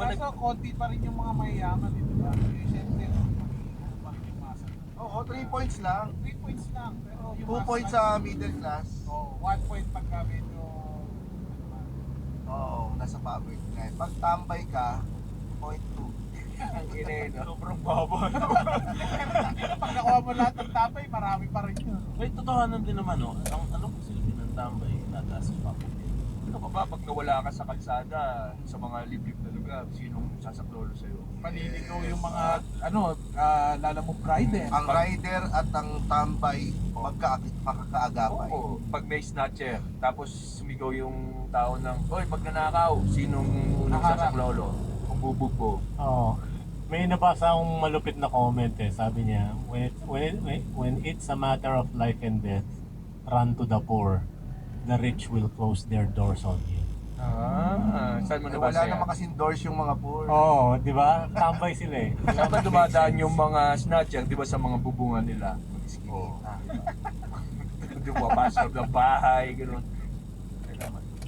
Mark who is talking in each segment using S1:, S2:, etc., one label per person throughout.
S1: Kaso konti pa rin yung mga mayayaman, di ba? Eh, siyempre, ano pa rin yung masa.
S2: Oo, 3 points lang.
S1: 3 points lang, pero yung
S2: 2
S1: masa
S2: points
S1: talaga-
S2: sa middle class.
S1: Oh, 1 point pagka medyo...
S2: Oo, nasa poverty na. Pag tambay ka, 0.2.
S3: Ang ina yun, no?
S4: Sobrang baba.
S1: Pag nakuha mo lahat ng tapay, marami pa rin yun.
S4: May totohanan din naman, no? Ang ano kung silbi ng tambay, nataas yung papo.
S3: Ano ka ba, pag nawala ka sa kalsada, sa mga liblib na lugar, sinong sasaklolo sa'yo?
S1: Paliligaw yung mga, lala mo rider.
S2: Ang rider at ang tambay makakaagapay.
S3: Oo, pag may snatcher, tapos sumigaw yung tao ng, oy, pag nanakaw, sinong unang
S1: Naharap.
S3: sasaklolo? Kung bubog
S5: Oo. May nabasa akong malupit na comment eh. Sabi niya, when it's a matter of life and death, run to the poor. The rich will close their doors on you.
S3: Saan mo
S2: Eh,
S3: nabasa
S2: wala
S3: yan?
S2: naman kasing doors yung mga poor.
S5: Oo, di ba? Tambay sila eh.
S3: Saan ba dumadaan yung mga snatcher, di ba sa mga bubungan nila? Oo. Doon papasok ng bahay, gano'n.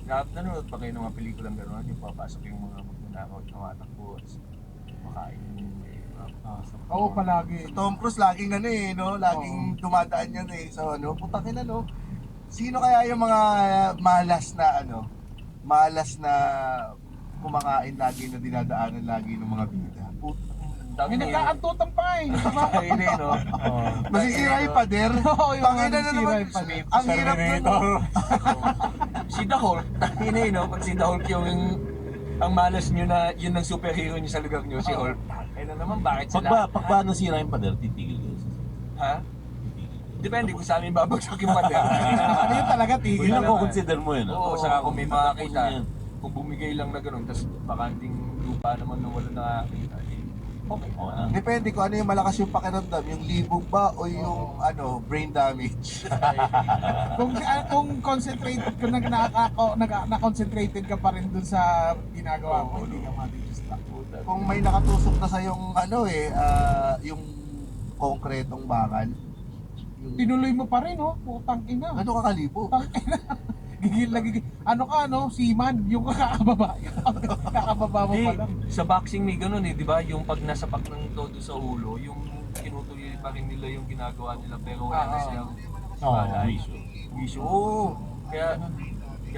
S3: Nanonood pa kayo ng mga pelikulang gano'n, yung papasok yung mga magnanakaw at tumatakbo, makain yung
S1: Oo, palagi.
S2: Tom Cruise laging ano eh, no? Laging dumadaan yan eh. So ano, putakin na no. Sino kaya yung mga malas na kumakain lagi na dinadaanan lagi ng mga bida?
S3: dami na yun.
S1: Nagkaantutan pa eh.
S3: Ayun eh, no?
S5: Oo.
S2: Masisira yung pader.
S1: Oo, yung
S2: Tangina na
S1: masisira
S2: naman.
S1: yung pader.
S2: Ang hirap nun.
S5: Terminator.
S3: Si The Hulk, yun eh, no? Pag si The Hulk yung ang malas nyo na yun ang superhero nyo sa lugar nyo, si Hulk. Ay na naman, bakit sila?
S4: Pag ba nasira yung pader, titigil yun.
S3: Ha? Depende kung sa amin babagsak yung pader.
S1: Ano yun talaga, tigil
S4: Yun
S1: na
S4: ang
S1: lang.
S4: kukonsider mo yun.
S3: Oo, saka kung may makakita,
S4: Yan.
S3: kung bumigay lang na gano'n, tapos bakanting lupa naman na wala nakakita, eh, okay
S4: Oo
S3: na.
S4: na.
S2: Depende kung ano yung malakas yung pakiramdam, yung libog ba o yung brain damage.
S1: Kung concentrated, kung na-concentrated ka pa rin dun sa ginagawa mo, hindi ka madidistract.
S2: Kung may nakatusok na sa yung yung konkretong bakal. Yung,
S1: Tinuloy mo pa rin, oh. Putang ina.
S2: ano kakalibo?
S1: Putang ina. Gigil na gigil. Ano ka, no? Seaman. Yung kakababa. Kakababa mo
S3: Eh,
S1: pa lang.
S3: sa boxing may gano'n eh, di ba? Yung pag nasapak ng todo sa ulo, yung tinutuloy pa rin nila yung ginagawa nila pero wala na silang
S5: Oo,
S3: palay.
S4: issue.
S3: Issue. Oo. Kaya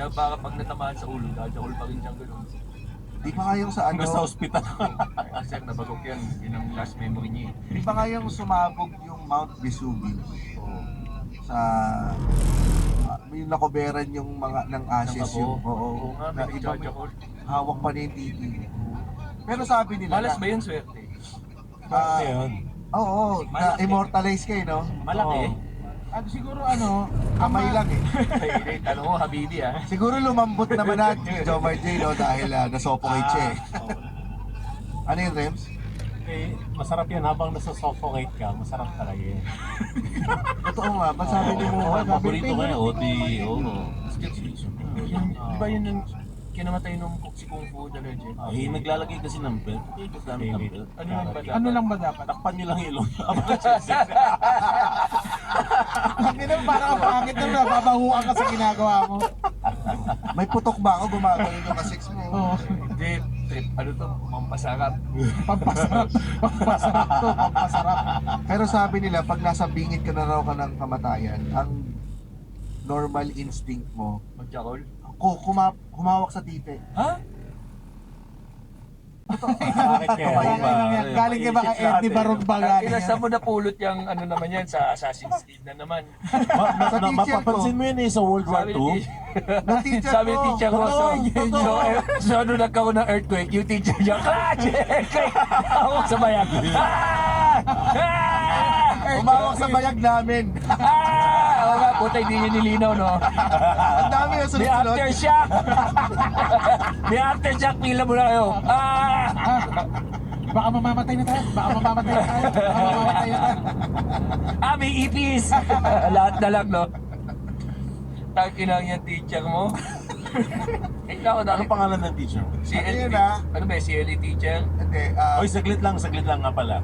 S3: baka pag natamaan sa ulo, dadakol pa rin siyang gano'n.
S2: Di ba nga yung sa
S4: Hanggang sa
S2: ano,
S4: ospital.
S3: Kasi nabagok yan, yun ang last memory niya.
S2: di ba nga yung sumabog yung Mount Vesuvius
S3: Oo.
S2: sa yung nakoberan yung mga ng ashes
S3: Nang
S2: yung
S3: abo. Oo nga,
S2: na
S3: may
S2: iba
S3: nagjajakol.
S2: hawak pa na yung titi. Pero sabi nila
S3: Malas
S2: na,
S3: ba yun swerte?
S2: ah,
S5: yun.
S2: oo, na
S3: Malaki.
S2: immortalize kayo, no?
S3: Malaki.
S1: At siguro ano,
S2: Kamay lang eh.
S3: Ay, tanong mo, Habibi ah.
S2: Siguro lumambot naman natin si Jomar J, no? Dahil nasuffocate siya eh. Ano yung Rems?
S5: Eh, masarap yan habang nasa-suffocate ka. Masarap talaga yun.
S2: Totoo nga, ba't sabi niyo mo?
S4: Oo, paborito ko yan. O, di, oo.
S3: Di ba yun yung kinamatay nung si Kung Fu the Legend?
S4: Eh, naglalagay kasi ng belt. Eh, gamit ng belt.
S3: Ano lang ba dapat?
S1: ano lang ba dapat?
S4: Takpan nyo lang ilong.
S1: Ang ina, parang ang pangit na nababahuan ka sa ginagawa mo.
S2: May putok ba ako gumagawin yung ka-sex mo?
S1: Oo.
S3: Hindi, trip, ano to, mampasarap.
S1: Pampasarap. Pampasarap to, pampasarap.
S2: Pero sabi nila, pag nasa bingit ka na raw ka ng kamatayan, ang normal instinct mo,
S3: Magjakol?
S2: humawak sa tite.
S3: Ha?
S5: Bakit kaya?
S1: Galing kay baka Eddie Barong ba galing
S3: Kaya
S1: yan?
S3: saan mo napulot yung ano naman yan sa Assassin's Creed na naman?
S2: Sa teacher ko.
S4: Mapapansin mo yun eh sa World War
S3: Sabi
S4: II.
S3: ni
S2: Na teacher
S3: sabi ni
S2: ko.
S3: teacher ko, so ano nagkaroon ng earthquake, yung teacher niya, earthquake! Ako sa bayag.
S2: Humawak sa bayag namin.
S3: Oo nga, puta, hindi niya nilinaw, no?
S2: Ang dami yung
S3: May
S2: sunod-sunod.
S3: aftershock! May aftershock, pila mo na kayo.
S1: Baka mamamatay na tayo. Baka mamamatay na tayo. Baka mamamatay na tayo.
S3: May ipis! Lahat na lang, no? Takinang yung teacher mo. Eh, ako na.
S4: Anong pangalan ng teacher?
S3: CLE,
S2: Ayun na.
S3: ano ba, CLE teacher?
S2: Hindi,
S4: Oy, saglit lang nga pala.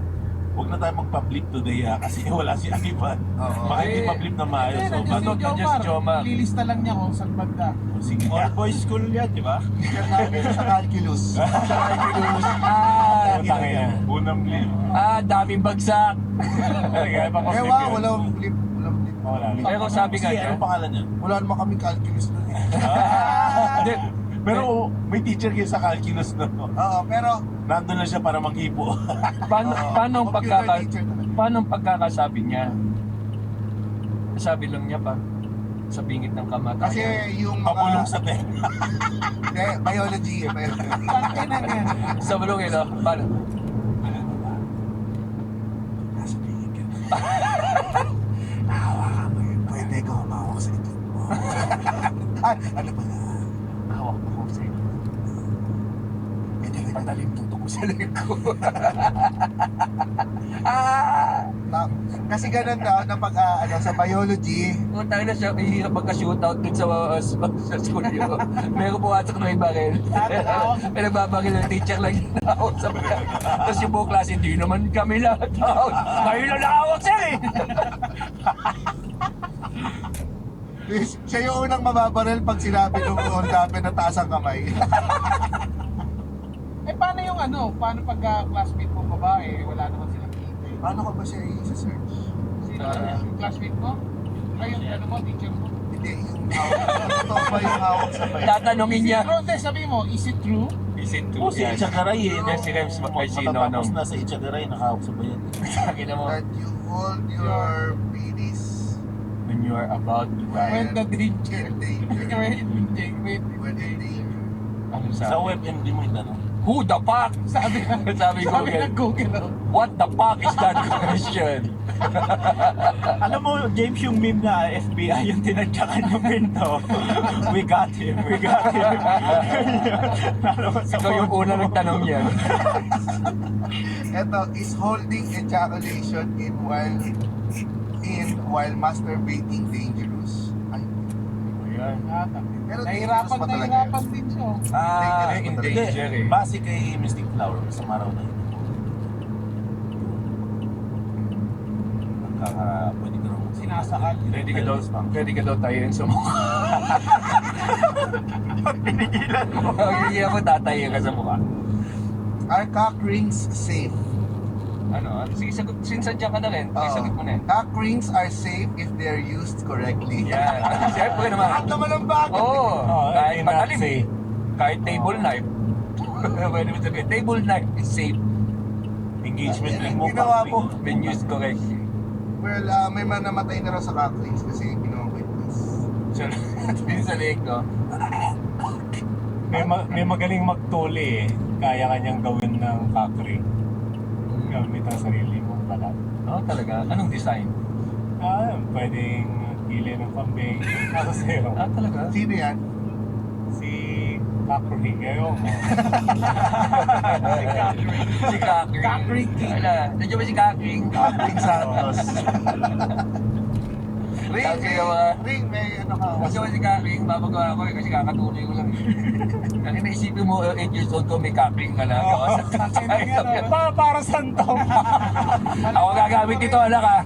S4: Huwag na tayo magpa-blip today kasi wala si Ivan.
S2: Oo.
S4: Baka hindi pa-blip na maayos.
S1: Eh,
S4: So,
S1: nandiyan
S3: Manood
S1: si
S3: na dyan si
S1: Jomar.
S3: Jomar.
S1: Lilista lang niya kung saan banda.
S4: sige.
S3: All boys school yan, di ba?
S2: Teacher namin sa calculus.
S5: Tangin na.
S4: Unang blip.
S3: Daming bagsak.
S2: Eh, walang flip. Walang flip.
S5: Wala.
S3: Pero sabi nga
S4: Kasi
S3: niya,
S4: anong pangalan niya?
S2: Wala naman kami calculus doon eh.
S3: Hindi,
S4: Pero may teacher kayo sa calculus no?
S2: Oo, pero
S4: Nandun lang siya para maghipo.
S3: paano ang
S2: computer teacher talaga.
S3: paano ang pagkakasabi niya? Sabi lang niya pa sa bingit ng kamatayan.
S2: Kasi yung
S4: Papulong
S2: mga...
S4: sa ten.
S2: biology eh, biology.
S1: Tangin na yan.
S3: Sa bulong no? Paano?
S2: Nasa tingin ka. Nahawa ka mo yun. Pwede ka humawak sa itlog mo. Ano pala?
S3: Hawak mo ko sa iyo. Padaling tutok ko sa liko.
S2: Kasi ganun daw na pag sa biology,
S3: Tayo na siya, mahihirap magka-shootout dun sa school yun. Meron pumatak na yung baril. May nagbabaril ng teacher lang yung nakawag sa baril. Tapos yung buong klase, hindi naman kami lahat nakawag. Kayo lang nakawag sir eh!
S2: siya yung unang mababaril pag sinabi nung Honda na taas ang kamay.
S1: Eh, paano yung paano pag classmate mo babae, wala naman silang kita eh.
S2: Paano ko ba siya i-search?
S1: Sino yung classmate mo? Ay, yung mo, teacher mo?
S2: Hindi, yung hawak. Totoo ba yung hawak sa bayan?
S3: Tatanungin niya.
S1: Bro, hindi, sabi mo, is it true?
S3: Is it
S4: Oo, si Ichagaray eh.
S3: Yes, si Rems ay si
S4: Matatapos
S3: Nonong.
S4: na sa Ichagaray, nakahawak sa bayan.
S3: Sabi na mo,
S2: That you hold your penis
S3: when you are about to
S1: When
S3: die.
S1: the danger.
S2: in danger.
S1: When
S2: When in danger.
S3: Ano
S4: Sa
S3: sabi?
S4: WebMD mo yung tanong.
S3: Who the fuck?
S1: Sabi
S3: Sabi ko,
S1: ng Google.
S3: what the fuck is that question?
S6: Alam mo, James, yung meme na FBI yung tinadyakan yung pinto. We got him.
S3: Ikaw yung una nagtanong yan.
S2: Ito is holding ejaculation while masturbating dangerous. Ay,
S3: Ayan.
S2: pero
S1: Nahirapan
S2: dangerous ba talaga yun?
S1: din siya.
S3: In
S4: Hindi,
S3: danger eh.
S4: base kay Mystic Flower, masama raw na yun. Pwede ka raw
S1: Sinasakal.
S3: Pwede ka daw tayin sa mukha. Pinigilan mo. Pinigilan mo, tatayin ka sa mukha.
S2: Are cock rings safe?
S3: Ano? Sige, sagot. Sinsadya ka na rin. Sige, sagot mo na eh.
S2: Cock rings are safe if they're used correctly.
S3: Yan. Siyempre naman.
S2: Lahat naman ang bagay.
S3: Oo. Kahit
S5: in
S3: patalim.
S5: that say.
S3: Kahit table knife. Pwede mo sabihin, table knife is safe
S4: engagement ring mo.
S2: Ginawa
S4: packring,
S2: mo.
S4: ano?
S3: when used correctly.
S2: Well, may man namatay na raw sa cock rings kasi ginawa ko witness.
S3: So, sa leeg, no?
S5: May magaling magtuli eh. Kaya kanyang gawin ng factory. Gamit ang sarili mong balat.
S3: Oo, talaga. Anong design?
S5: Pwedeng hili ng kambing. Nasa sa'yo.
S3: Talaga?
S2: Sino yan?
S5: Si Kakri. Ngayon mo.
S3: Si Kakring.
S1: Kakring King.
S3: Wala. Nandiyan ba si Kakring?
S2: Cock ring Santos.
S3: Ring,
S2: Kasi
S3: sige mga...
S2: ring, may ano ka.
S3: Kasi si Kakring, babagawa ko eh, kasi kakatuloy ko lang. Ang naisipin mo, 8 years old ko, may Kakring ka na.
S5: Para santong.
S3: Ako gagamit ito, anak ha.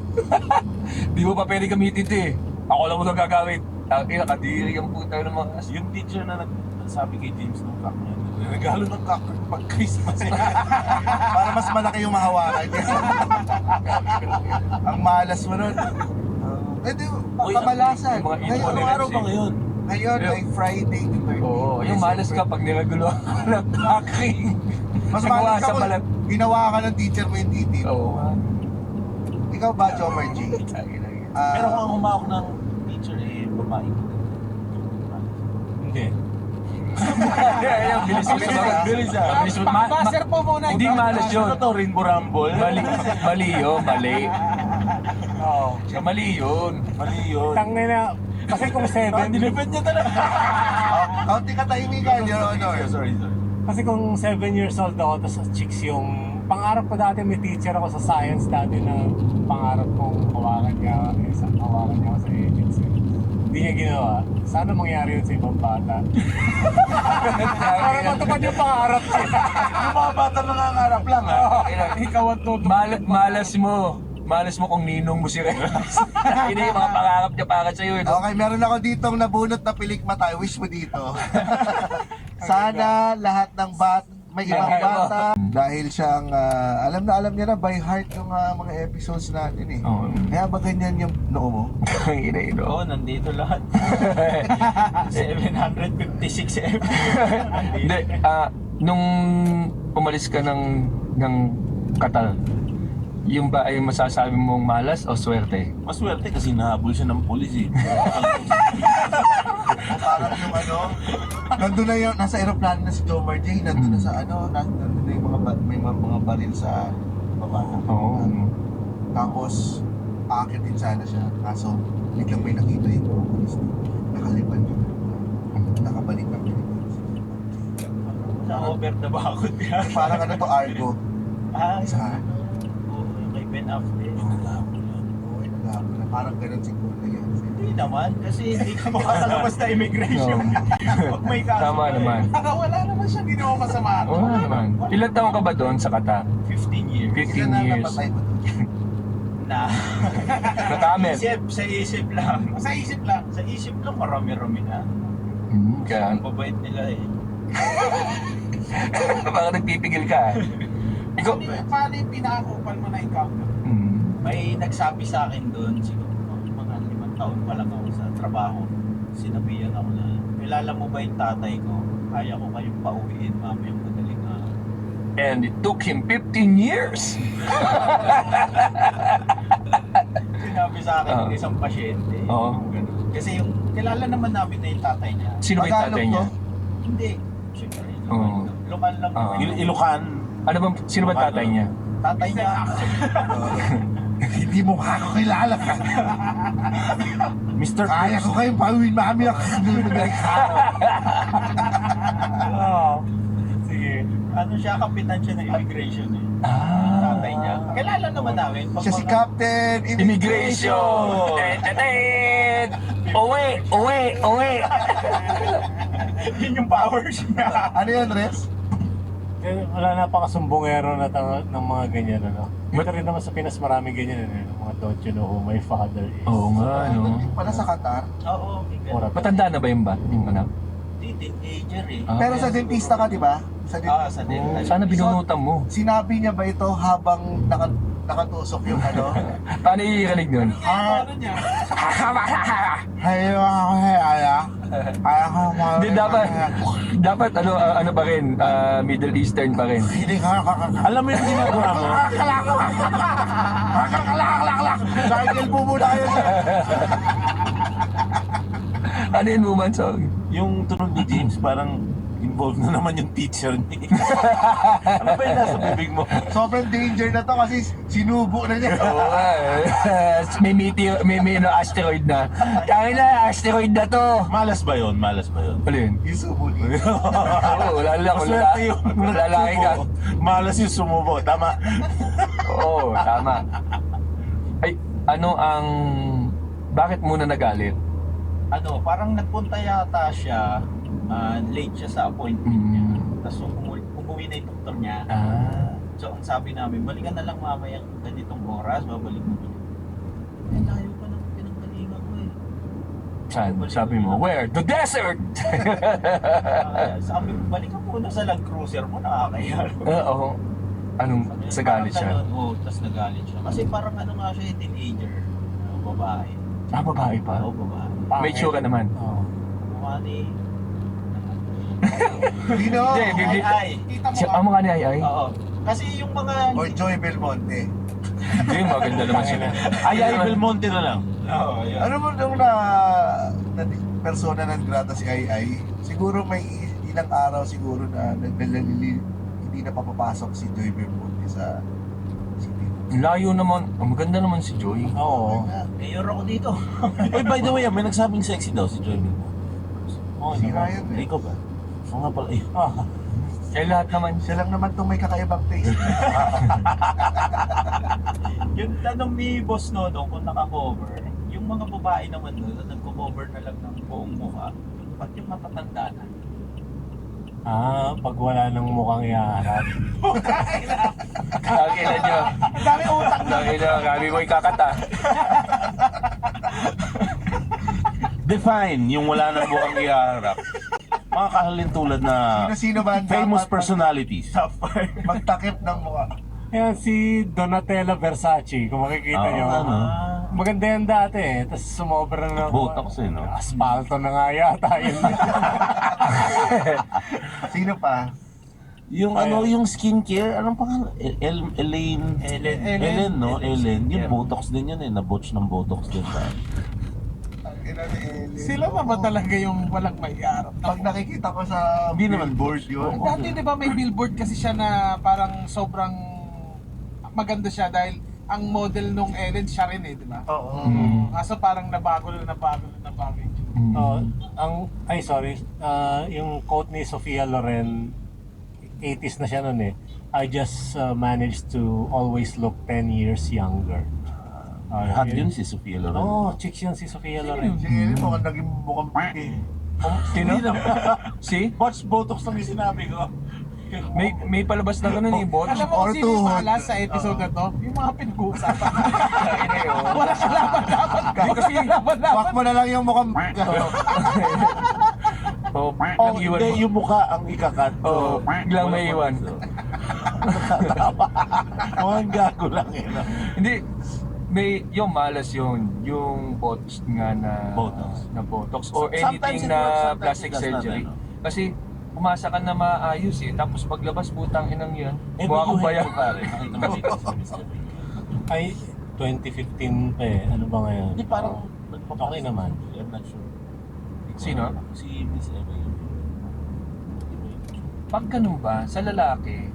S3: Di mo pa pwede gamitin ito eh. Ako lang mo ito gagamit. Nakadiri ang puta ng mga...
S4: Yung teacher na nagsabi kay James nung cock niya, regalo ng cock ring pag Christmas.
S2: Para mas malaki yung mahawakan niya. Ang malas mo nun. Pwede, pamalasan.
S3: yung mga
S2: Ngayon,
S3: info
S2: anong araw ba ngayon? Ngayon
S3: Yeah.
S2: ay Friday the 30th.
S3: Oo, yung malas ka pag niragulo ka ng Kakring.
S2: Mas
S3: Nagawa
S2: malas
S3: sa
S2: ka
S3: balat.
S2: kung ginawa ka ng teacher mo yung titip.
S3: Oo.
S2: Ikaw ba, Jomar G?
S4: Pero kung ang humawak ng teacher eh, babae.
S5: Hindi.
S3: Bilis mo sa
S4: Bilis
S3: Bilis mo.
S1: Buzzer po muna.
S3: Hindi malas yun.
S4: Ano to, Rainbow Rumble?
S3: Mali yun, mali.
S5: Oo.
S3: Siya mali yun.
S4: Mali yun.
S5: Tangin na. Kasi kung 7,
S4: Dinipend niya talaga.
S2: Kaunti katahimikan, Your Honor.
S4: Sorry.
S5: kasi kung 7 years old ako, tapos chicks yung pangarap ko dati, may teacher ako sa science dati na pangarap kong hawakan niya ako sa agents. Hindi niya ginawa. Sana mangyari yun sa ibang bata. Para matupad yung pangarap niya.
S4: Yung mga bata nangangarap lang ha.
S1: Ikaw ang tutulog.
S3: Malas mo kung ninong mo si Rex. Hindi yung mga pangarap niya para sa'yo. No?
S2: Okay, meron ako ditong nabunot na pilikmata. Wish mo dito. Sana lahat ng may ibang bata dahil siyang alam niya na by heart yung mga episodes natin eh.
S3: Oo.
S2: Kaya ba ganyan yung noo mo?
S3: Ang ina-ino.
S6: Oo, nandito lahat. 756 episodes.
S3: Hindi, nung umalis ka ng Qatar, yung ba ay masasabi mong malas o swerte?
S4: Maswerte kasi nahabol siya ng pulis eh.
S2: Parang yung nandun na yung, nasa aeroplano na si Joe Marjay, nandun na sa nandun na yung may mga baril sa baba.
S3: Oo.
S2: Tapos, aakitin sana siya. Kaso, biglang may nakita yung mga polis na nakalipan yung nakabalik ng Pilipinas.
S6: Na-over na ba ako niya?
S2: Parang Argo. Isa.
S6: Oo, yung kay Ben Affleck.
S2: Oo, naghahabol na. Parang ganun siguro na yan.
S6: Hindi naman, kasi hindi ka makakalabas na immigration. Pag may kaso
S3: Tama
S6: ka eh.
S3: naman.
S1: Wala naman siya ginawa masama.
S3: Oo naman. Ilan taon ka ba doon sa Qatar?
S6: 15 years
S3: 15
S2: Ilan na
S3: years.
S2: napatay mo doon?
S6: na
S3: Nakamit.
S6: sa isip lang.
S1: Sa isip lang.
S6: Sa isip lang, marami-rami na.
S3: Kaya,
S6: Ang babait nila eh.
S3: parang nagpipigil ka. Ikaw,
S1: Paano yung pinakakupan mo na encounter?
S6: May nagsabi sa akin doon, siguro mga 5 taon pa lang ako sa trabaho. Sinabihan ako na, kilala mo ba yung tatay ko? Kaya ko kayong pauwiin mamayang madaling araw.
S3: and it took him 15 years.
S6: Sinabi sa akin ng isang pasyente.
S3: Oo.
S6: Ganun. Kasi yung kilala naman namin na yung tatay niya.
S3: Sino ba yung
S2: Tagalog
S3: tatay niya?
S2: to?
S6: Hindi. Siyempre,
S3: Oo.
S6: lokal lang.
S3: Oo.
S6: naman.
S4: Ilukan.
S3: Ano ba, sino ba tatay niya?
S6: Tatay niya.
S2: Hindi mo ako kilala ka.
S4: Mr.
S2: Kaya ko kayong pauwin mami ako.
S6: Sige. Ano siya, kapitan siya ng immigration eh. Tatay niya. Kilala naman namin. Pag
S2: Siya si
S6: mga-
S2: Captain
S3: Immigration! Tetetet! Uwi! Uwi! Uwi!
S6: Yun yung powers niya.
S2: Ano yun, Res?
S5: Kaya wala napakasumbongero na ng mga ganyan, ano? Dito rin naman sa Pinas marami ganyan, ano? Mga don't you know who my father is.
S3: Oo nga, no?
S2: Yung pala sa Qatar.
S6: Oo, okay.
S5: Ora,
S3: Matanda na ba yung ba? Yung anak?
S6: Hindi, teenager eh.
S3: Ah.
S2: Pero sa dentista ka, di ba? Sa
S6: Sa din.
S3: Oh, sana binunutan mo.
S2: Sinabi niya ba ito habang nakatusok yung ano?
S3: Paano iirinig nun?
S1: Ano niya?
S2: Hayo ako, hayaya. Kaya ko
S3: Hindi, dapat ano pa rin, Middle Eastern pa rin.
S2: Hindi ka
S4: Alam mo yung ginagawa mo?
S2: Kalak. Cycle po muna kayo.
S3: Ano yun, woman song?
S4: Yung tunog ni James parang involved na naman yung teacher niya. Ano ba yung nasa bibig mo?
S2: Sobrang danger na to kasi sinubo na niya.
S3: Oo nga, may meteor, may asteroid na. Kaya na, asteroid na to.
S4: Malas ba yun? Malas ba yun?
S3: Ano yun?
S2: Yung subo niya.
S3: Oo, lala ko
S4: Maswerte yung
S3: lalaki ka.
S4: sumubo. Malas yung sumubo. Tama.
S3: Oo, tama. Ay, ano ang... Bakit muna nagalit?
S6: Ano, parang nagpunta yata siya, late siya sa appointment niya. Tapos umuwi na yung doktor niya. So ang sabi namin, balikan na lang mamaya ganitong oras, babalik mo. Eh, layo pa ng pinanggalingan ko eh.
S3: Saan? Sabi mo, where? The desert!
S6: Sabi, balikan muna sa Land Cruiser mo, nakakaya.
S3: Oo. Anong sa galit siya?
S6: Oo, tapos nagalit siya. Kasi parang ano nga siya, teenager, babae.
S3: Babae pa.
S6: Oo, babae.
S3: May tsura naman.
S5: Oo.
S6: Mukha ni...
S2: Dino.
S3: Hindi,
S6: Ay,
S1: Kita mo
S3: Siya,
S1: ba?
S3: ang mukha ni Ay.
S6: oo. Kasi yung mga...
S2: O Joy Belmonte.
S3: Hindi, maganda naman sila.
S4: Ay, Belmonte na lang.
S6: Oo, yun.
S2: Ano mo nung persona ng grata si Ay, siguro may ilang araw siguro na hindi na papapasok si Joy Belmonte sa city.
S3: Layo naman. Ang maganda naman si Joy.
S5: Oo.
S6: Mayor ako dito.
S4: Uy, by the way, may nagsabing sexy daw si Joy Belmonte.
S5: Oo,
S2: Si
S5: naman.
S2: Ryan eh.
S4: Ikaw ba? Oo nga pala.
S3: Eh, lahat naman.
S2: Siya lang naman itong may kakaibang taste.
S6: Yung tanong ni Boss Nono kung naka-cover, yung mga babae naman doon na nagko-cover na lang ng buong mukha, ba't yung matatanda na?
S5: Pag wala nang mukhang iharap.
S3: Kakilan nyo.
S1: Ang dami utang na.
S3: Kami mo ikakata.
S4: Define yung wala nang mukhang iharap. Mga kahalin tulad na
S2: Sino-sino ba ang
S4: famous
S2: dapat
S4: personalities.
S2: magtakip ng mukha?
S5: Ayan, si Donatella Versace, kung makikita nyo.
S4: ano?
S5: Maganda yan dati eh. Tapos sumobra na
S4: Botox eh, no?
S5: Asfalto na nga yata yun.
S2: Sino pa?
S4: Yung yung skincare, anong pangalan? Ellen, no? Ellen. Yung Botox din yun eh. Na-botch ng Botox din ba?
S1: Sila na ba talaga yung walang may-arap?
S2: Pag nakikita ko sa
S4: Hindi naman
S2: billboard yun.
S1: Dati di ba may billboard kasi siya na parang sobrang maganda siya dahil ang model nung Ellen siya rin eh, di ba?
S2: Oo.
S1: Kaso parang nabago yung tsura.
S5: Yung quote ni Sofia Loren, 80s na siya nun eh. I just managed to always look 10 years younger.
S4: Hot yun si Sofia Loren.
S5: Chicks yun si Sofia Loren.
S2: Si Ellen mo, naging mukhang piki.
S3: Sino? Si?
S4: Botch Botox lang yung sinabi ko.
S3: May palabas na ganun eh, bot.
S1: Alam mo
S2: Or
S1: kung sino yung
S2: tuhod.
S1: malas sa episode na to? Yung mga pinag-uusapan.
S3: Wala
S1: Wala kalaban-laban ka.
S3: Kasi,
S2: Wak mo na lang yung mukhang piki.
S3: lang iwan mo.
S4: Yung mukha ang ikakat.
S3: Oo, biglang may iwan.
S4: Mukhang gago lang eh. no?
S3: Hindi, yung malas yung botox nga na
S4: Botox.
S3: na botox or
S4: Sometimes
S3: anything
S4: it
S3: na
S4: works, sometimes
S3: plastic
S4: it does not,
S3: surgery.
S4: ano?
S3: Kasi umasa ka na maayos eh, tapos paglabas butang inang yun, buha ko ba yan?
S4: Nakita mo dito sa Miss Eva.
S5: Ay, 2015 pa eh. Ano ba ngayon?
S4: Hindi parang
S5: Okay naman.
S4: I'm not sure.
S3: Sino?
S4: Si Miss Eva yun.
S3: Pag ganun ba, sa lalaki,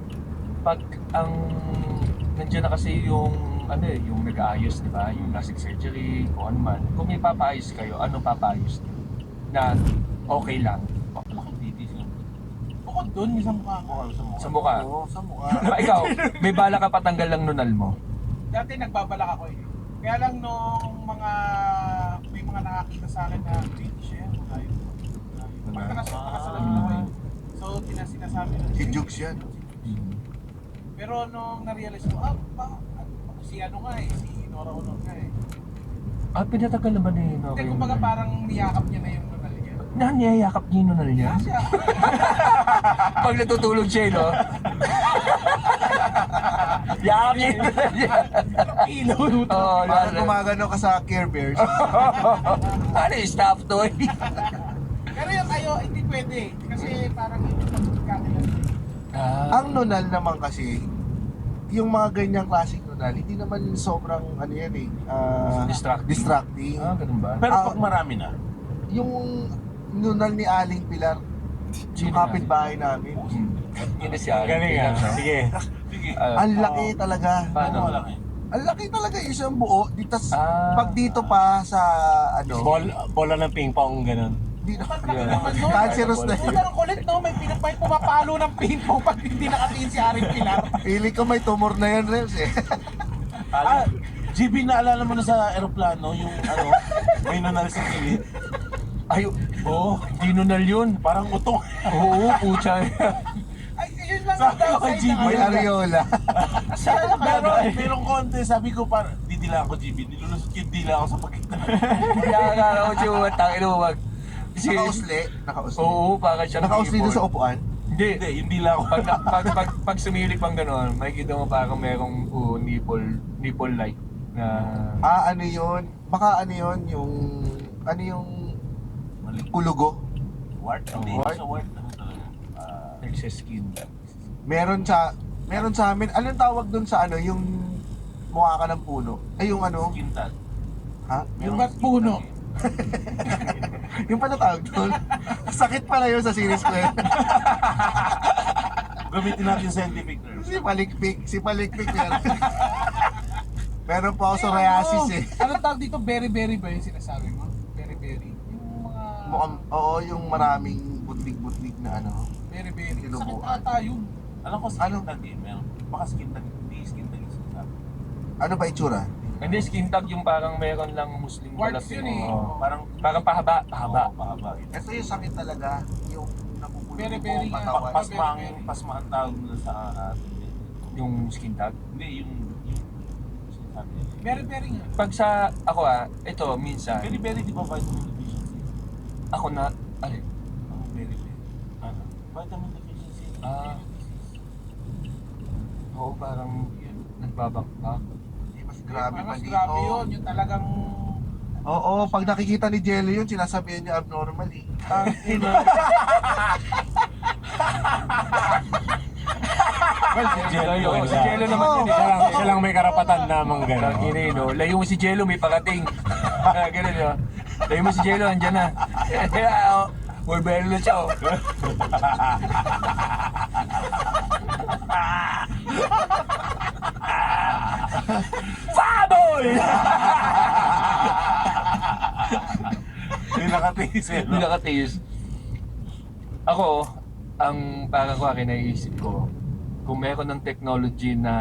S3: pag ang nandiyan na kasi yung yung nag-aayos, di ba? Yung plastic surgery, kung ano man. Kung may papaayos kayo, ano papaayos niyo? Na okay lang.
S4: Malaking titis yun.
S1: Bukod dun, isang mukha ko.
S3: Sa mukha.
S2: Oo, sa mukha.
S3: Ikaw, may bala ka patanggal lang nunal mo.
S1: Dati nagbabalak ako eh. Kaya lang nung may mga nakakita sa akin na cringe eh, mga yun. Pag nakasalamin ako eh. So, sinasabi na.
S2: Si Jukes yan.
S1: Pero nung na-realize ko, si ano nga eh, si Nora Honor nga eh.
S3: Pinatagal naman eh. No?
S1: Hindi, kumbaga parang niyakap niya na yung nunal niya.
S3: Niyayakap niyo yung nunal niya?
S1: Siya,
S3: Pag natutulog siya, no? Yakap niya yung nunal niya.
S1: ilaw.
S3: Oo,
S2: Parang gumagano ka sa Care Bears.
S3: Ano yung staff toy?
S1: Pero yung hindi pwede eh. Kasi parang hindi pagkakilala.
S2: Ang nunal naman kasi, yung mga ganyang klaseng nunal, hindi naman sobrang ano yan eh, distracting.
S3: Ganun ba?
S4: Pero pag marami na,
S2: Yung nunal ni Aling Pilar, yung kapitbahay namin,
S3: Yun na siya.
S5: Galing ah. Sige.
S2: ang laki talaga.
S3: Paano?
S4: wala eh.
S2: Ang laki talaga isang buo.
S3: Ah.
S2: Pag dito pa sa ano,
S5: Bola ng ping pong, ganun.
S2: di na,
S1: naman nun.
S2: cancerous na
S1: So,
S2: yun.
S1: parang kulit no, may pumapalo ng ping-pong pag hindi nakatingin si Aring Pilar.
S2: Feeling ko may tumor na yan, Rems eh.
S4: GB, naalala mo na sa aeroplano, yung may nanal sa kilid.
S3: Ay, di nunal yun.
S4: Parang utong.
S3: Oo, pucha.
S1: Ay, yun lang
S4: Sabi
S1: ang
S4: ko kay
S1: downside
S4: Jimmy,
S2: May
S1: na.
S2: areola.
S4: Pero merong konti, sabi ko parang didila ako GB, nilulusot yung dila ako sa pagkita.
S3: Kaya ako siya, tangin mo, wag. Kasi,
S2: Nakausli.
S3: oo, baka siya
S2: Nakausli doon sa
S3: keyboard.
S2: upuan.
S3: Hindi.
S4: Hindi, yung dila ako.
S3: Pag sumilip ang gano'n, makikita mo parang merong nipple-like na...
S2: Ano yun? Baka ano yun, yung kulugo.
S4: Wart? Hindi,
S2: Wart?
S4: sa wart. Ano talaga?
S3: excess skin.
S2: Meron sa amin, anong tawag doon sa ano, yung mukha ka ng puno? Ay, yung ano?
S4: Skin tag.
S2: Ha?
S1: Yung ba't puno?
S2: Yung pala tawag doon. Sakit pala yun sa series ko eh.
S4: Gamitin natin yung scientific term.
S2: Si Palikpik meron. Meron po ako psoriasis eh.
S1: Ano tawag dito? Berry-berry ba yung sinasabi mo? Berry-berry. Yung mga...
S2: Oo, yung maraming butlig-butlig na ano.
S1: Berry-berry. Sakit
S2: Tinubuan.
S1: ata yun.
S4: Alam ko skin tag eh. Meron. Baka skin tag. Hindi skin tag yung sinasabi.
S2: Ano ba itsura?
S3: Hindi, skin tag yung parang meron lang Muslim
S1: Warts
S3: balat
S1: yun eh.
S3: Oo.
S4: Parang
S3: Parang pahaba.
S4: Oo, pahaba.
S2: Ito yung sakit talaga, yung napupuno
S1: Berry-berry
S2: yung
S1: nga.
S2: katawan.
S4: Pasmang tawag nila sa atin.
S3: Hindi Yung skin tag.
S4: Hindi, yung sinasabi niya.
S1: Very nga.
S3: Pag sa ako ito minsan
S4: Very, di ba vitamin deficiency?
S3: ako na alin.
S4: Very. Ano? Vitamin deficiency.
S3: Oo, parang nagbabakbak.
S2: Mas grabe pa
S1: Mas
S2: dito.
S1: grabe yun. Yung talagang...
S2: Oo, pag nakikita ni Jello yun, sinasabihan niya abnormal eh.
S4: Well, si Jello.
S3: Si Jello naman yun
S5: Siya lang may karapatan na mang gano'n.
S3: no? Layo mo si Jello, may parating. Ganun yun. Layo mo si Jello, andyan na. Wolverine na siya, oh. Faboy!
S4: Hindi nakatiis eh.
S3: Hindi nakatiis. Ako, ang parang ko akin naiisip ko, kung meron ng technology na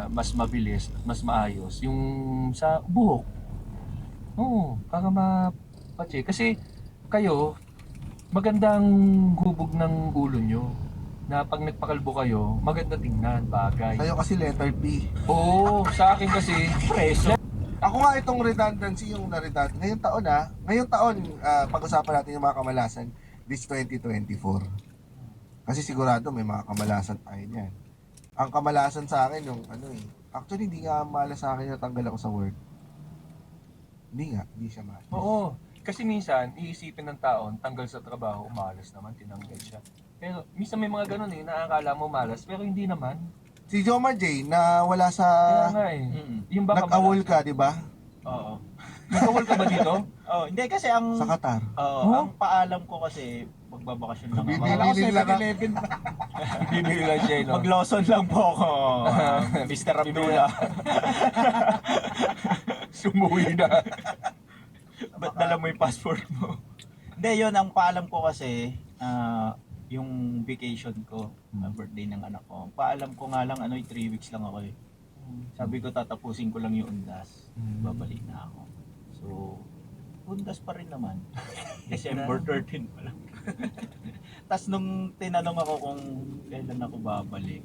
S3: mas mabilis at mas maayos, yung sa buhok. Oo, para mapache. Kasi kayo, magandang hubog ng ulo nyo. Na pag nagpakalbo kayo, maganda tingnan, bagay.
S2: Sa'yo kasi letter P.
S3: Oo, sa akin kasi, preso.
S2: Ako nga itong redundancy yung na-redundant. Ngayong taon, pag-usapan natin yung mga kamalasan this 2024. Kasi sigurado may mga kamalasan tayo niyan. Ang kamalasan sa akin yung actually hindi nga malas sa akin natanggal ako sa work. Hindi siya malas.
S3: Oo, kasi minsan, iisipin ng taon, tanggal sa trabaho, malas naman, tinanggal siya. Pero minsan may mga ganun nakakala mo malas, pero hindi naman.
S2: Si Jomar J na wala sa
S3: Kaya nga Yung baka
S2: nag-awol ka, di ba?
S6: Oo.
S3: Nag-awol ka ba dito?
S6: Oh, hindi kasi ang
S2: Sa Qatar.
S6: ang paalam ko kasi magbabakasyon lang ako.
S2: Bibili
S1: Akala ko
S2: nila na
S1: 7-Eleven.
S3: Bibili lang siya, no?
S6: Mag-Lawson lang po ako, Mr. Abdullah.
S3: Sumuwi na.
S6: Ba't dala mo yung passport mo? Hindi, yun, ang paalam ko kasi, yung vacation ko, birthday ng anak ko. Paalam ko nga lang, 3 weeks lang ako eh. Sabi ko, tatapusin ko lang yung undas. Babalik na ako. So, undas pa rin naman. December 13 pa lang. Tapos nung tinanong ako kung kailan ako babalik,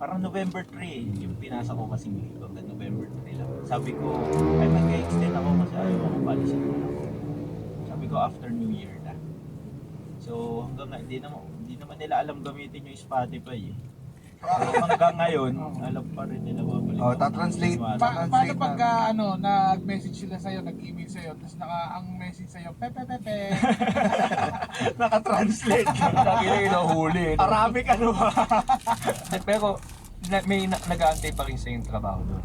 S6: parang November 3, yung pinasa ko kasi dito, hanggang November 3 lang. Sabi ko, ay mag-extend ako kasi ayaw ako palisin ko lang. Sabi ko, after New Year na. So, hanggang hindi naman nila alam gamitin yung Spotify eh. So, hanggang ngayon, alam pa rin nila babalik.
S2: Oh,
S6: ako.
S2: ta-translate.
S1: Paano
S2: Translate
S1: pagka nag-message sila sa'yo, nag-email sa'yo, tapos ang message sa'yo, pepe.
S6: Naka-translate.
S3: Lagi na inuhuli.
S6: Arabic ano ba?
S3: Pero may nag-aantay pa rin sa yung trabaho doon.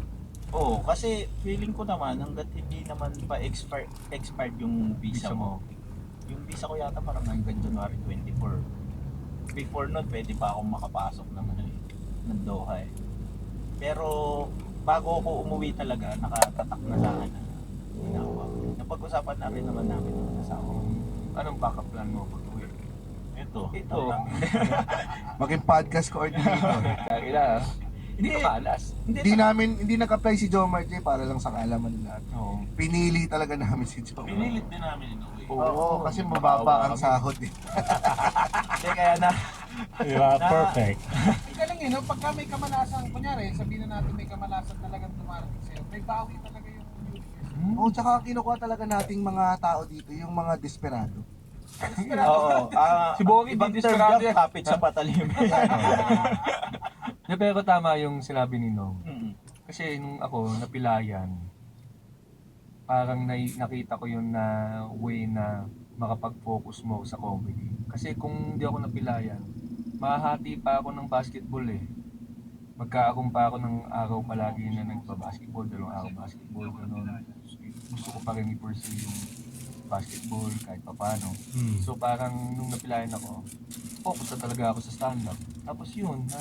S6: Oo, kasi feeling ko naman hangga't hindi naman pa expired yung visa mo. Yung visa ko yata parang hanggang January 24. Before nun, pwede pa akong makapasok naman ng Doha eh. Pero bago ako umuwi talaga, nakatatak na sa akin na ginawa. Napag-usapan na rin naman namin ng asawa ko.
S3: Anong backup plan mo pag uwi?
S6: Ito.
S2: Maging podcast coordinator.
S3: Kaya hindi ka malas.
S2: Hindi nag-apply si Jomar J para lang sa kaalaman nila.
S3: Oo.
S2: Pinili talaga namin si Jomar.
S4: Pinilit din namin inuwi.
S2: Oo, kasi mababa ang sahod eh.
S6: Hindi kaya na.
S5: Diba? Perfect.
S1: Ang galing no? Pagka may kamalasan, kunyari, sabihin na natin may kamalasan talagang dumarating sa'yo, may bawi talaga yung universe.
S2: Oo, tsaka kinukuha talaga nating mga tao dito, yung mga desperado.
S6: Oo.
S3: Si Bogi,
S6: ibang
S3: di
S6: term
S3: desperado
S6: yan,
S3: yan.
S6: kapit sa patalim.
S3: Pero tama yung sinabi ni Nong.
S6: Mm.
S3: Kasi nung ako napilayan, parang nakita ko yun na way na makapag-focus mo sa comedy. Kasi kung hindi ako napilayan, mahati pa ako ng basketball eh. Magkaakong pa ako ng araw palagi na nagpa-basketball, 2 araw basketball, gano'n. Gusto ko pa rin i-pursue yung basketball kahit pa paano. So parang nung napilayan ako, focus na talaga ako sa stand-up. Tapos yun, na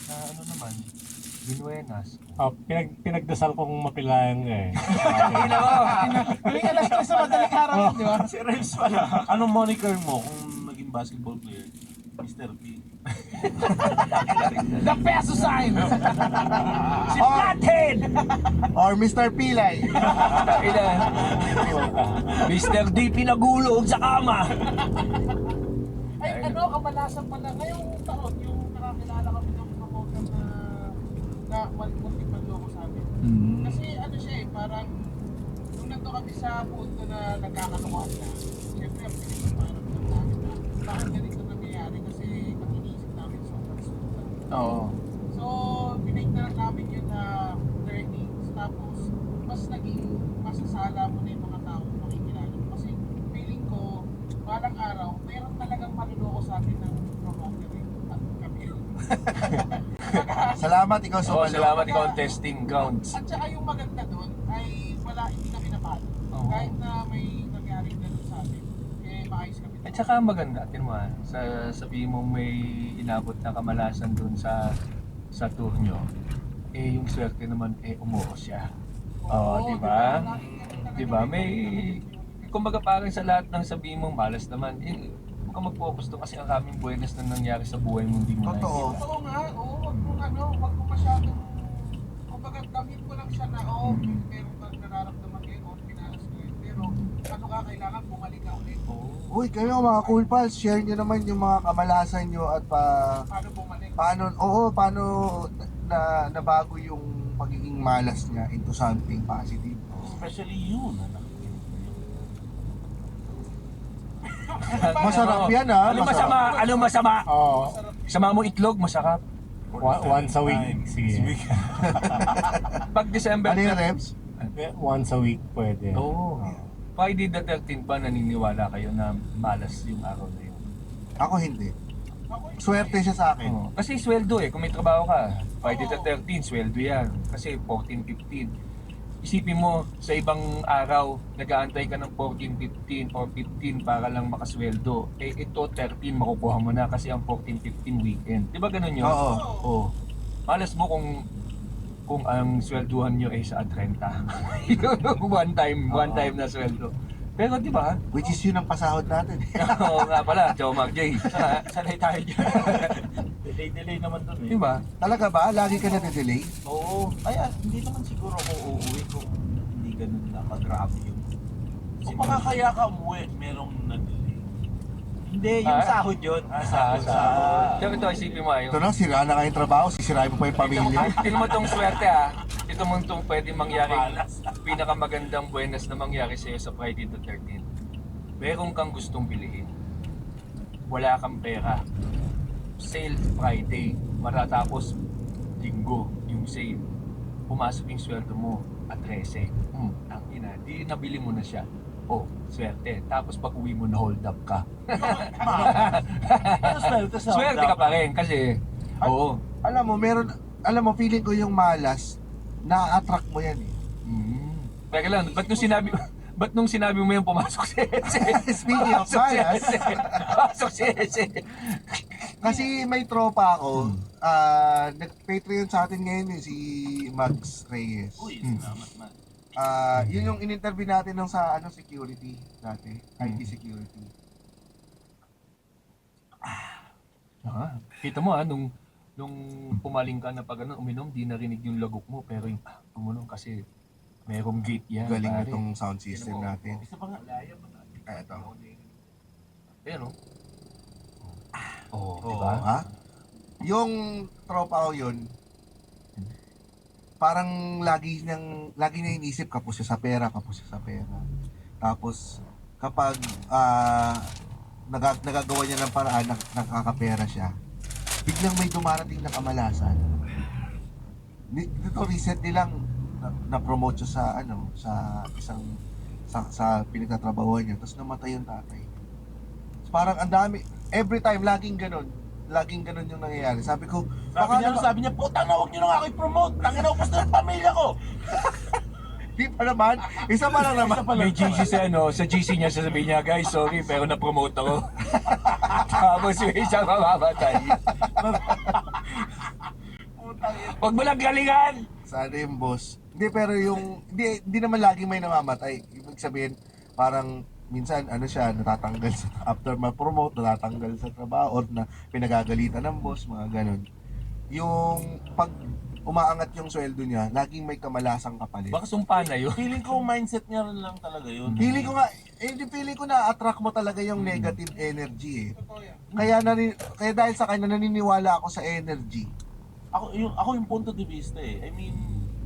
S3: ano naman, binuenas.
S5: Pinagdasal kong mapilayan eh.
S1: Tuwing alas 3 sa madaling araw, di ba?
S6: Si Rems pala.
S4: Anong moniker mo kung naging basketball player? Mr. P.
S1: The peso sign!
S3: Si Flathead!
S2: Or Mr. Pilay.
S3: Mr. D pinagulog sa kama!
S1: Ay, kamalasan pala. Ngayong taon, yung nakakilala kami ng promoter na muntik manloko sa amin. Kasi ano siya eh, parang nung nandun kami sa punto na nagkakalokohan na, siyempre ang pinagpaparamdam namin na bakit ganito nangyayari kasi ang iniisip namin sobrang sulat.
S3: Oo.
S1: So, pinake na lang namin yun na learnings. Tapos, mas naging masasala mo na yung mga tao makikilala mo. Kasi feeling ko, balang araw, mayroon talagang maluloko sa atin ng promoter eh. At kami yun.
S2: Salamat ikaw sa
S3: Oo, salamat ikaw ang testing grounds.
S1: At saka yung maganda doon ay wala, hindi kami napalo.
S3: Oo.
S1: Kahit na may nangyari ganun sa atin, eh maayos kami.
S3: At saka ang maganda, tingnan mo sabihin mo may inabot na kamalasan doon sa tour nyo, eh yung swerte naman umuo siya. Oo, di ba? Di ba? May, kumbaga parang sa lahat ng sabihin mong malas naman, huwag ka mag-focus doon kasi ang kaming buenas na nangyari sa buhay mo, hindi mo
S2: Totoo.
S3: nakikita.
S1: Oo nga, oo, wag mo masyadong, kumbaga damit ko lang siya na, meron kang nararamdaman ngayon, pinalas ko yun. Pero ano ka, kailangan bumalik ka ulit.
S2: Uy, kayo mga Cool Pals, share nyo naman yung mga kamalasan nyo at
S1: Paano bumalik?
S2: paano nabago yung pagiging malas niya into something positive.
S4: Especially you na
S2: Masarap yan ha.
S3: Ano masama? Ano masama?
S5: Oo.
S3: Sama mo itlog, masarap.
S5: Once a week. Sige.
S3: Pag December
S2: Ano yung reps?
S5: Once a week pwede.
S3: Oo. Friday the 13th ba naniniwala kayo na malas yung araw na yun?
S2: Ako hindi. Swerte siya sa akin.
S3: Oo. Kasi sweldo kung may trabaho ka, Friday the 13th, sweldo yan. Kasi 14, 15. Isipin mo, sa ibang araw, nag-aantay ka ng 14, 15 or 15 para lang makasweldo. Ito 13 makukuha mo na kasi ang 14, 15 weekend. Di ba ganun yun?
S2: Oo.
S3: Oo. Malas mo kung ang swelduhan nyo ay sa 30. one time na sweldo. Pero di ba?
S2: Which is yun ang pasahod natin.
S3: Oo nga pala, Joe Mag-J. Sanay tayo dyan.
S4: delay naman dun
S3: Di ba?
S2: Talaga ba? Lagi ka na-delay?
S6: Oo. Kaya hindi naman siguro ako uuwi kung hindi ganun na kagrabe yung
S4: Kung makakaya ka umuwi, merong nag-delay.
S6: Hindi, yung sahod yun.
S3: Sahod. Pero ito, isipin mo
S2: Ito na, sira na kayong trabaho, sisirain mo pa yung pamilya.
S3: Tingnan mo tong swerte Ito mo itong pwede mangyari, pinakamagandang buenas na mangyari sa'yo sa Friday the 13th. Meron kang gustong bilihin. Wala kang pera. Sale Friday, matatapos linggo yung sale. Pumasok yung sweldo mo at 13. Ang ina, di nabili mo na siya. Oh, swerte. Tapos pag uwi mo na hold up ka.
S4: Pero
S3: Swerte ka pa rin kasi, oo.
S2: Alam mo, feeling ko yung malas, na-attract mo yan eh.
S3: Teka lang, ba't nung sinabi mo yung pumasok si Ese?
S2: Speaking of malas,
S3: Pumasok si Ese.
S2: kasi may tropa ako, nag-Patreon sa atin ngayon si Max Reyes.
S4: Uy, salamat man.
S2: Yun yung in-interview natin nung sa security dati, IT security.
S3: Kita mo nung pumaling ka na pag uminom, di narinig yung lagok mo, pero yung tumunog kasi merong gate yan.
S2: Galing
S3: pare.
S2: itong sound system natin.
S4: Isa pa nga.
S2: Ito.
S3: Ayan o. Oo,
S2: Oo,
S3: di ba?
S2: ha? Yung tropa ko yun, parang lagi niya inisip kapos siya sa pera. Tapos kapag nagagawa niya ng paraan na nakakapera siya, biglang may dumarating na kamalasan. Dito recently lang na-promote siya sa isang sa pinagtatrabahuan niya, tapos namatay yung tatay. So, parang ang dami, every time laging ganun yung nangyayari. Sabi ko,
S4: Sabi niya, putang na, huwag niyo na nga ako i-promote. Tangin na, upos na yung pamilya ko.
S2: di pa naman, isa pa lang naman.
S3: May GC sa GC niya sasabihin niya, guys, sorry, pero na-promote ako. Tapos yung isang mamamatay. Huwag mo lang galingan!
S2: Sana yung boss. Hindi, pero hindi naman laging may namamatay. Ibig sabihin, parang minsan siya natatanggal after ma-promote, natatanggal sa trabaho or na pinagagalitan ng boss, mga ganun. Yung pag umaangat yung sweldo niya, laging may kamalasang kapalit.
S3: Baka sumpa na yun.
S4: Feeling ko mindset niya rin lang talaga yun.
S2: Feeling ko na-attract mo talaga yung negative energy eh.
S1: Totoo yan.
S2: Kaya dahil sa kanya naniniwala ako sa energy.
S4: Ako yung punto de vista eh. I mean,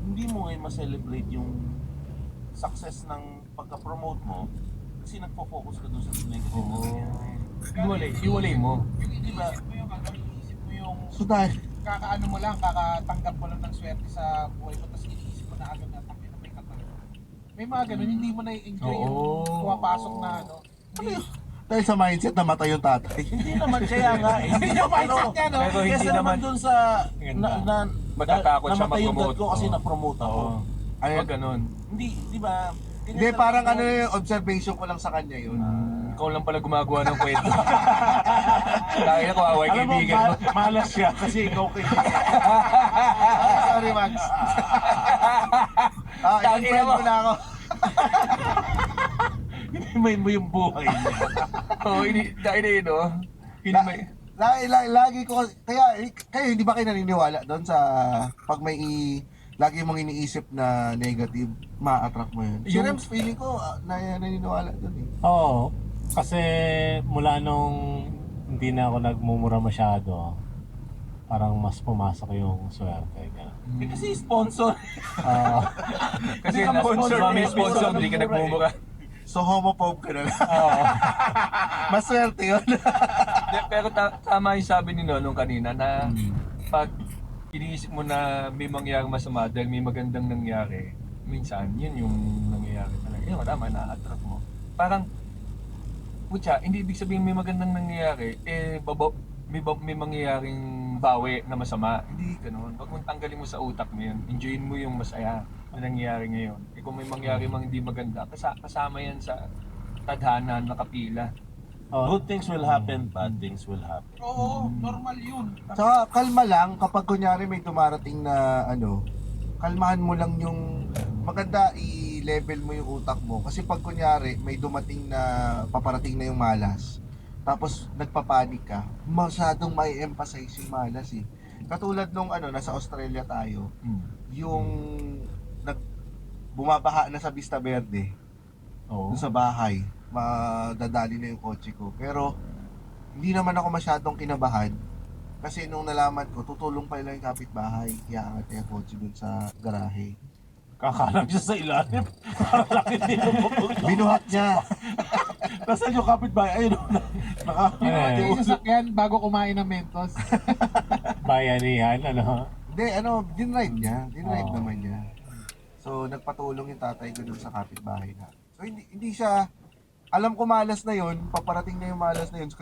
S4: hindi mo ngayon ma-celebrate yung success ng pagka-promote mo kasi nagpo-focus ka doon sa negative na nangyayari.
S3: Iwalay mo.
S1: Yung iniisip mo yung
S2: So dahil,
S1: kakaano mo lang, kakatanggap mo lang ng swerte sa buhay mo, tapos iniisip mo na agad na takin na may katanggap. May mga ganun, hindi mo na-enjoy yung pumapasok na ano. Hindi,
S2: dahil sa mindset na matay yung tatay.
S4: Hindi naman kaya nga eh.
S1: Hindi yung mindset niya, no?
S3: Pero hindi
S4: Kesa naman
S3: naman
S4: doon sa
S3: matatakot siya
S4: namatay yung dad
S3: mag-promote.
S4: ko kasi
S3: Oo.
S4: na-promote ako.
S2: Ano,
S3: Wag ganun.
S4: Hindi, di ba? Ganyan
S2: hindi,
S4: talaga
S2: parang
S4: yung-
S2: ano yung observation ko lang sa kanya yun.
S3: Ikaw lang pala gumagawa ng kwento. Dahil ako away
S4: Alam mo,
S3: kaibigan mo.
S4: malas siya kasi ikaw kaibigan.
S2: Sorry, Max.
S3: Tangina
S2: i-friend
S3: mo.
S2: mo na ako.
S4: Hinimay mo yung buhay niya.
S3: Oo, dahil na yun, no? Hinimay.
S2: Lagi ko, kayo hindi ba kayo naniniwala doon sa pag may lagi mong iniisip na negative, ma-attract mo yun? Si
S3: Yung-
S2: Rems, feeling ko, naniniwala doon eh.
S5: Oo. Kasi mula nung hindi na ako nagmumura masyado, parang mas pumasok yung swerte. Ganun.
S4: Eh, kasi sponsor.
S5: Oo.
S3: Kasi
S4: Hindi ka sponsor,
S3: may
S4: eh.
S3: sponsor, hindi ka nagmumura.
S2: So, homophobe ka na lang.
S5: Oo.
S2: Maswerte yun.
S3: Pero tama yung sabi ni Nonong kanina na pag iniisip mo na may mangyaring masama dahil may magandang nangyari, minsan yun yung nangyayari talaga. Yun, tama, na-attract mo. Parang, putya, hindi ibig sabihin may magandang nangyayari, may mangyayaring bawi na masama. Hindi ganun. Huwag mong tanggalin mo sa utak mo yun. Enjoyin mo yung masaya na nangyayari ngayon. Eh kung may mangyari mang hindi maganda, kasama yan sa tadhana na kapila.
S5: Oo.
S4: Good things will happen, bad things will happen.
S1: oo, normal yun.
S2: Saka kalma lang kapag kunyari may dumarating na ano, kalmahan mo lang yung maganda i-level mo yung utak mo kasi pag kunyari may dumating na paparating na yung malas tapos nagpapanik ka, masyadong may emphasize yung malas eh. Katulad nung ano, nasa Australia tayo, yung bumabaha na sa Vista Verde,
S3: Oo.
S2: dun sa bahay, madadali na yung kotse ko. Pero hindi naman ako masyadong kinabahan kasi nung nalaman ko, tutulong pa lang yung kapitbahay, iaangat niya yung kotse dun sa garahe.
S4: Kakalang siya sa ilalim. Parang laki din yung pupunta.
S2: Binuhat niya.
S4: Nasaan yung kapitbahay? Ayun,
S5: Eh.
S1: Yung sasakyan bago kumain ng Mentos.
S5: Bayanihan, ano?
S2: Hindi, dinride niya. Dinride
S5: Oo.
S2: naman niya. So, nagpatulong yung tatay ko dun sa kapitbahay na. So, hindi siya, alam ko malas na yon, paparating na yung malas na yun kasi